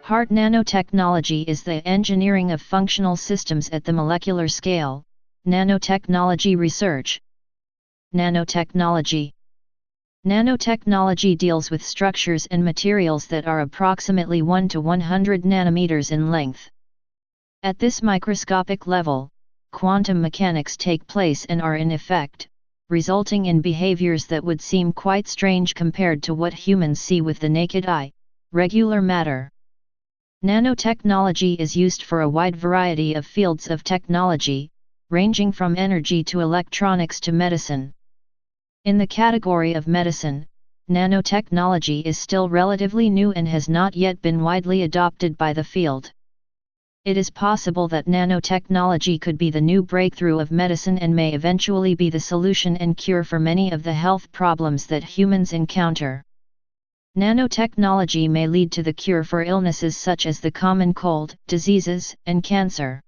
Heart nanotechnology is the engineering of functional systems at the molecular scale. Nanotechnology Research. Nanotechnology. Nanotechnology deals with structures and materials that are approximately 1 to 100 nanometers in length. At this microscopic level, quantum mechanics take place and are in effect, resulting in behaviors that would seem quite strange compared to what humans see with the naked eye, regular matter. Nanotechnology is used for a wide variety of fields of technology, ranging from energy to electronics to medicine. In the category of medicine, nanotechnology is still relatively new and has not yet been widely adopted by the field. It is possible that nanotechnology could be the new breakthrough of medicine and may eventually be the solution and cure for many of the health problems that humans encounter. Nanotechnology may lead to the cure for illnesses such as the common cold, diseases, and cancer.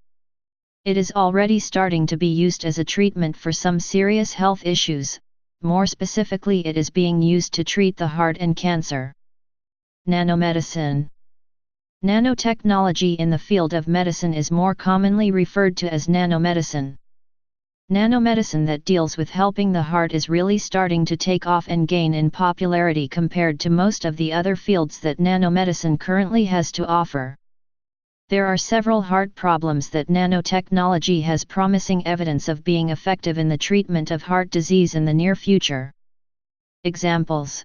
It is already starting to be used as a treatment for some serious health issues, more specifically it is being used to treat the heart and cancer. Nanomedicine. Nanotechnology in the field of medicine is more commonly referred to as nanomedicine. Nanomedicine that deals with helping the heart is really starting to take off and gain in popularity compared to most of the other fields that nanomedicine currently has to offer. There are several heart problems that nanotechnology has promising evidence of being effective in the treatment of heart disease in the near future. Examples.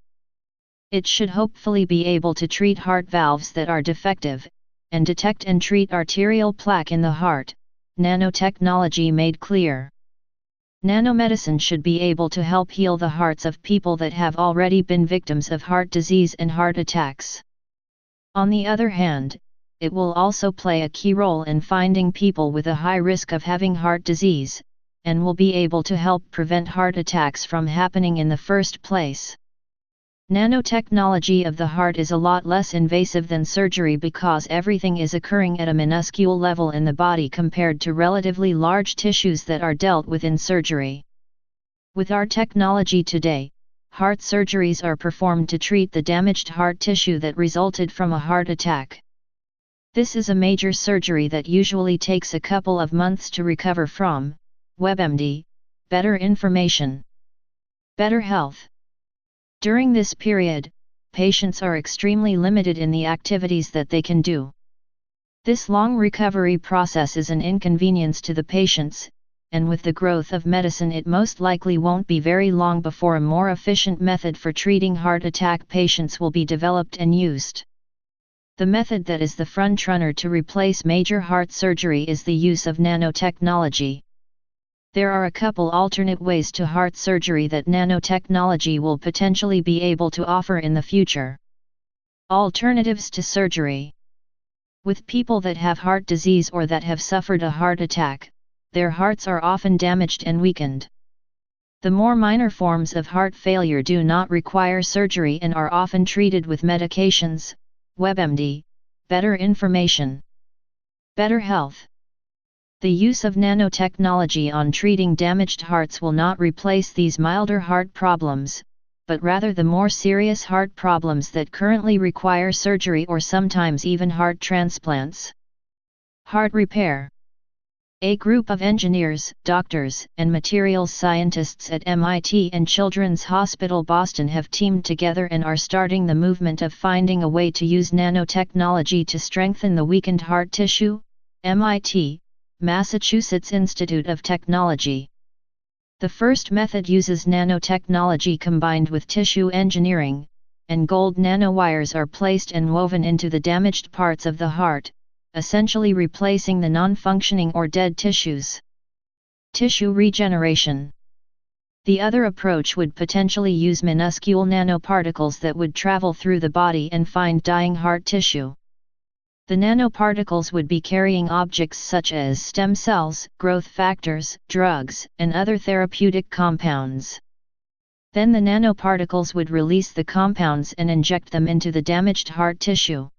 It should hopefully be able to treat heart valves that are defective, and detect and treat arterial plaque in the heart, nanotechnology made clear. Nanomedicine should be able to help heal the hearts of people that have already been victims of heart disease and heart attacks. On the other hand, it will also play a key role in finding people with a high risk of having heart disease, and will be able to help prevent heart attacks from happening in the first place. Nanotechnology of the heart is a lot less invasive than surgery because everything is occurring at a minuscule level in the body compared to relatively large tissues that are dealt with in surgery. With our technology today, heart surgeries are performed to treat the damaged heart tissue that resulted from a heart attack. This is a major surgery that usually takes a couple of months to recover from. WebMD, better information. Better health. During this period, patients are extremely limited in the activities that they can do. This long recovery process is an inconvenience to the patients, and with the growth of medicine it most likely won't be very long before a more efficient method for treating heart attack patients will be developed and used. The method that is the frontrunner to replace major heart surgery is the use of nanotechnology. There are a couple alternate ways to heart surgery that nanotechnology will potentially be able to offer in the future. Alternatives to surgery. With people that have heart disease or that have suffered a heart attack, their hearts are often damaged and weakened. The more minor forms of heart failure do not require surgery and are often treated with medications. WebMD, better information. Better health. The use of nanotechnology on treating damaged hearts will not replace these milder heart problems, but rather the more serious heart problems that currently require surgery or sometimes even heart transplants. Heart repair. A group of engineers, doctors, and materials scientists at MIT and Children's Hospital Boston have teamed together and are starting the movement of finding a way to use nanotechnology to strengthen the weakened heart tissue. MIT, Massachusetts Institute of Technology. The first method uses nanotechnology combined with tissue engineering, and gold nanowires are placed and woven into the damaged parts of the heart, essentially replacing the non-functioning or dead tissues. Tissue regeneration. The other approach would potentially use minuscule nanoparticles that would travel through the body and find dying heart tissue. The nanoparticles would be carrying objects such as stem cells, growth factors, drugs, and other therapeutic compounds. Then the nanoparticles would release the compounds and inject them into the damaged heart tissue.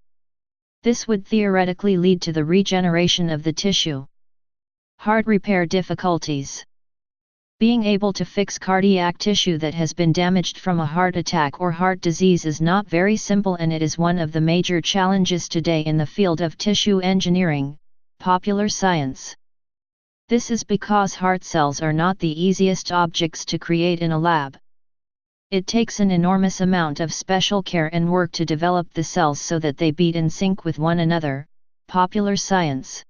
This would theoretically lead to the regeneration of the tissue. Heart repair difficulties. Being able to fix cardiac tissue that has been damaged from a heart attack or heart disease is not very simple, and it is one of the major challenges today in the field of tissue engineering, popular science. This is because heart cells are not the easiest objects to create in a lab. It takes an enormous amount of special care and work to develop the cells so that they beat in sync with one another, popular science.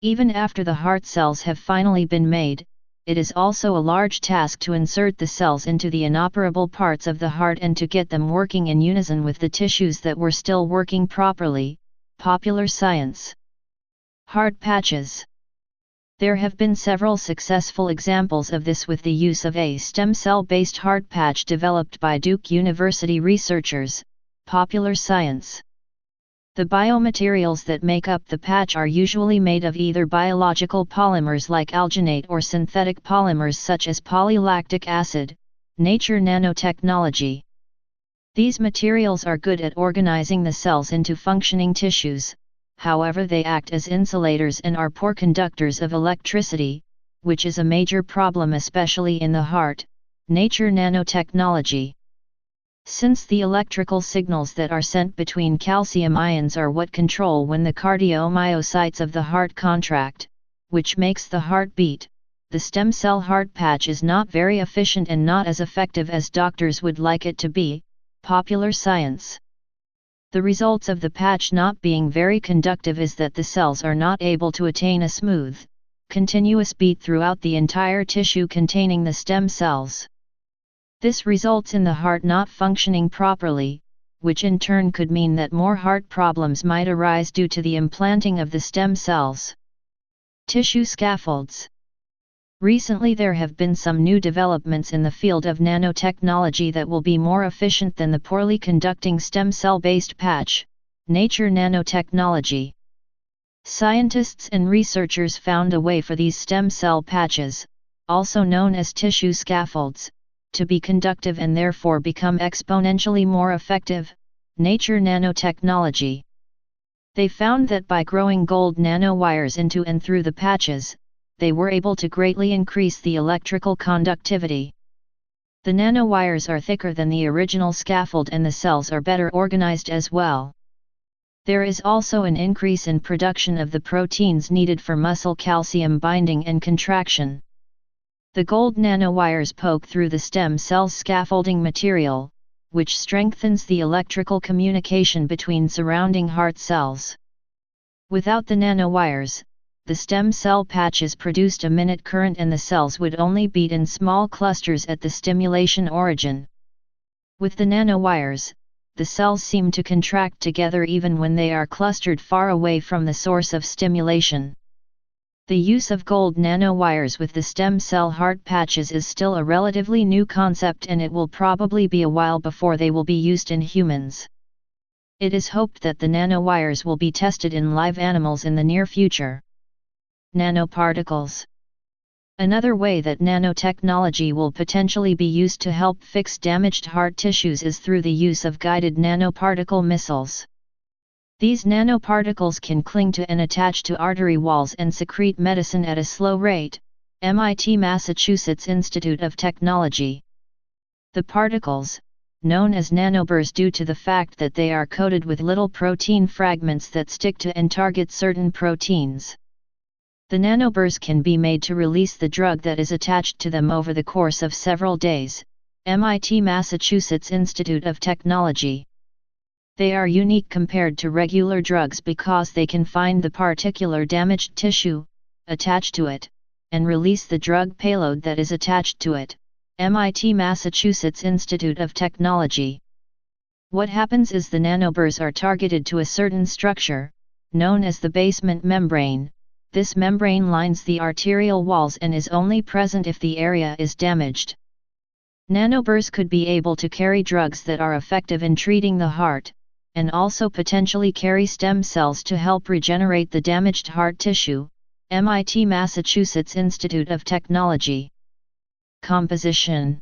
Even after the heart cells have finally been made, it is also a large task to insert the cells into the inoperable parts of the heart and to get them working in unison with the tissues that were still working properly, popular science. Heart patches. There have been several successful examples of this with the use of a stem cell-based heart patch developed by Duke University researchers, popular science. The biomaterials that make up the patch are usually made of either biological polymers like alginate or synthetic polymers such as polylactic acid, Nature Nanotechnology. These materials are good at organizing the cells into functioning tissues, however they act as insulators and are poor conductors of electricity, which is a major problem especially in the heart, Nature Nanotechnology. Since the electrical signals that are sent between calcium ions are what control when the cardiomyocytes of the heart contract, which makes the heart beat, the stem cell heart patch is not very efficient and not as effective as doctors would like it to be, popular science. The results of the patch not being very conductive is that the cells are not able to attain a smooth, continuous beat throughout the entire tissue containing the stem cells. This results in the heart not functioning properly, which in turn could mean that more heart problems might arise due to the implanting of the stem cells. Tissue scaffolds. Recently there have been some new developments in the field of nanotechnology that will be more efficient than the poorly conducting stem cell-based patch, Nature Nanotechnology. Scientists and researchers found a way for these stem cell patches, also known as tissue scaffolds, to be conductive and therefore become exponentially more effective, Nature Nanotechnology. They found that by growing gold nanowires into and through the patches, they were able to greatly increase the electrical conductivity. The nanowires are thicker than the original scaffold and the cells are better organized as well. There is also an increase in production of the proteins needed for muscle calcium binding and contraction. The gold nanowires poke through the stem cell's scaffolding material, which strengthens the electrical communication between surrounding heart cells. Without the nanowires, the stem cell patches produced a minute current and the cells would only beat in small clusters at the stimulation origin. With the nanowires, the cells seem to contract together even when they are clustered far away from the source of stimulation. The use of gold nanowires with the stem cell heart patches is still a relatively new concept and it will probably be a while before they will be used in humans. It is hoped that the nanowires will be tested in live animals in the near future. Nanoparticles. Another way that nanotechnology will potentially be used to help fix damaged heart tissues is through the use of guided nanoparticle missiles. These nanoparticles can cling to and attach to artery walls and secrete medicine at a slow rate, MIT Massachusetts Institute of Technology. The particles, known as nanoburs due to the fact that they are coated with little protein fragments that stick to and target certain proteins. The nanoburs can be made to release the drug that is attached to them over the course of several days, MIT Massachusetts Institute of Technology. They are unique compared to regular drugs because they can find the particular damaged tissue, attach to it, and release the drug payload that is attached to it, MIT Massachusetts Institute of Technology. What happens is the nanoburs are targeted to a certain structure, known as the basement membrane. This membrane lines the arterial walls and is only present if the area is damaged. Nanoburs could be able to carry drugs that are effective in treating the heart, and also potentially carry stem cells to help regenerate the damaged heart tissue, MIT Massachusetts Institute of Technology. Composition.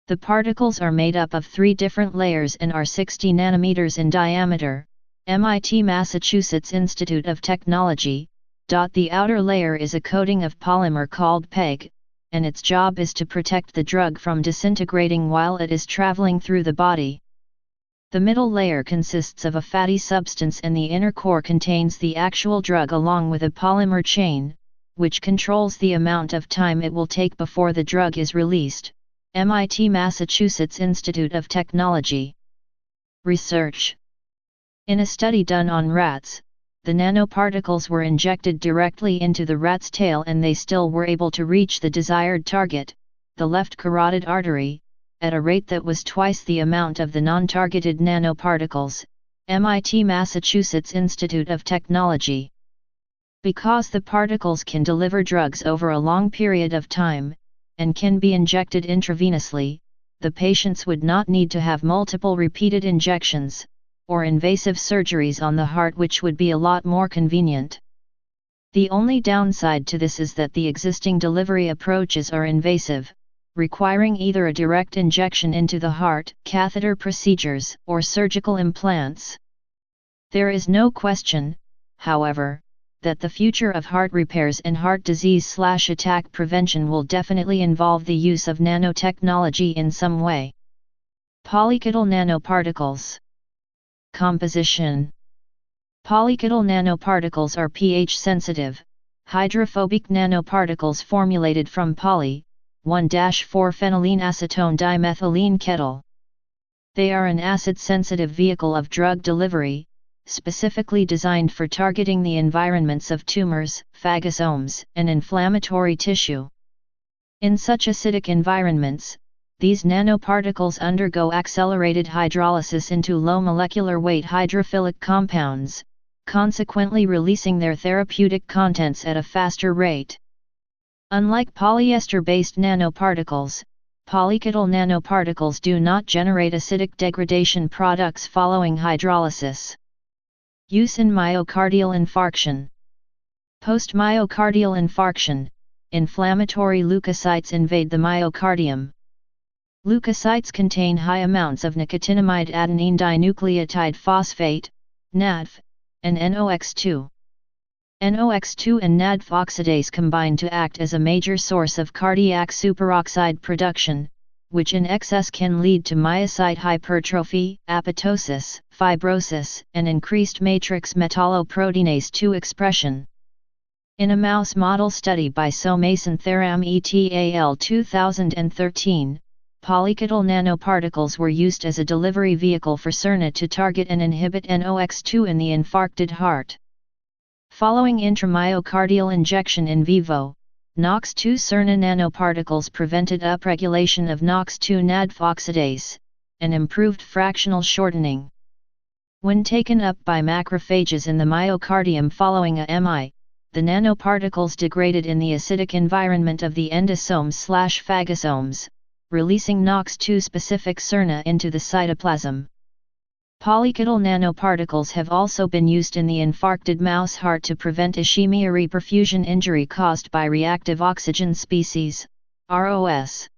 The particles are made up of 3 different layers and are 60 nanometers in diameter, MIT Massachusetts Institute of Technology. The outer layer is a coating of polymer called PEG, and its job is to protect the drug from disintegrating while it is traveling through the body. The middle layer consists of a fatty substance and the inner core contains the actual drug along with a polymer chain, which controls the amount of time it will take before the drug is released. MIT Massachusetts Institute of Technology Research. In a study done on rats, the nanoparticles were injected directly into the rat's tail and they still were able to reach the desired target, the left carotid artery, at a rate that was twice the amount of the non-targeted nanoparticles. MIT Massachusetts Institute of Technology. Because the particles can deliver drugs over a long period of time, and can be injected intravenously, the patients would not need to have multiple repeated injections, or invasive surgeries on the heart, which would be a lot more convenient. The only downside to this is that the existing delivery approaches are invasive, requiring either a direct injection into the heart, catheter procedures, or surgical implants. There is no question, however, that the future of heart repairs and heart disease/attack prevention will definitely involve the use of nanotechnology in some way. Polykettle nanoparticles. Composition. Polykettle nanoparticles are pH-sensitive, hydrophobic nanoparticles formulated from poly, 1,4-phenylene acetone dimethylene kettle. They are an acid-sensitive vehicle of drug delivery, specifically designed for targeting the environments of tumors, phagocytomes, and inflammatory tissue. In such acidic environments, these nanoparticles undergo accelerated hydrolysis into low molecular weight hydrophilic compounds, consequently releasing their therapeutic contents at a faster rate. Unlike polyester-based nanoparticles, polykettle nanoparticles do not generate acidic degradation products following hydrolysis. Use in myocardial infarction. Post-myocardial infarction, inflammatory leukocytes invade the myocardium. Leukocytes contain high amounts of nicotinamide adenine dinucleotide phosphate, NADPH, and NOx2. NOx2 and NADPH oxidase combine to act as a major source of cardiac superoxide production, which in excess can lead to myocyte hypertrophy, apoptosis, fibrosis, and increased matrix metalloproteinase 2 expression. In a mouse model study by Somason Theram et al. 2013, polykettle nanoparticles were used as a delivery vehicle for siRNA to target and inhibit NOx2 in the infarcted heart. Following intramyocardial injection in vivo, NOx2 siRNA nanoparticles prevented upregulation of NOx2 NADPH oxidase, and improved fractional shortening. When taken up by macrophages in the myocardium following a MI, the nanoparticles degraded in the acidic environment of the endosomes/phagocytomes, releasing NOx2 specific siRNA into the cytoplasm. Polykettle nanoparticles have also been used in the infarcted mouse heart to prevent ischemia reperfusion injury caused by reactive oxygen species, ROS.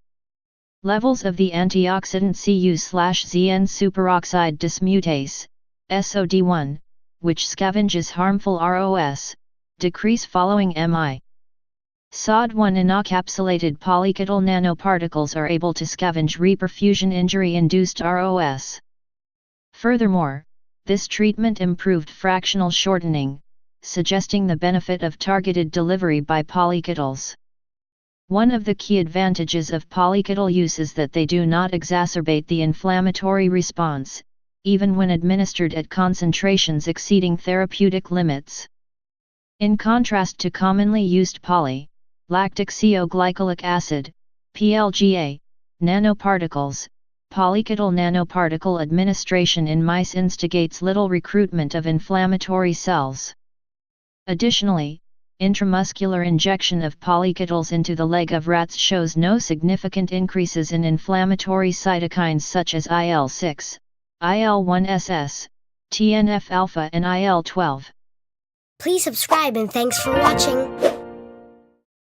Levels of the antioxidant Cu/Zn superoxide dismutase, SOD1, which scavenges harmful ROS, decrease following MI. SOD1 encapsulated polykettle nanoparticles are able to scavenge reperfusion injury-induced ROS. Furthermore, this treatment improved fractional shortening, suggesting the benefit of targeted delivery by polykettles. One of the key advantages of polykettle use is that they do not exacerbate the inflammatory response, even when administered at concentrations exceeding therapeutic limits. In contrast to commonly used lactic glycolic acid, PLGA, nanoparticles, polykettle nanoparticle administration in mice instigates little recruitment of inflammatory cells. Additionally, intramuscular injection of polykettles into the leg of rats shows no significant increases in inflammatory cytokines such as IL-6, IL-1SS, TNF-alpha and IL-12. Please subscribe and thanks for watching.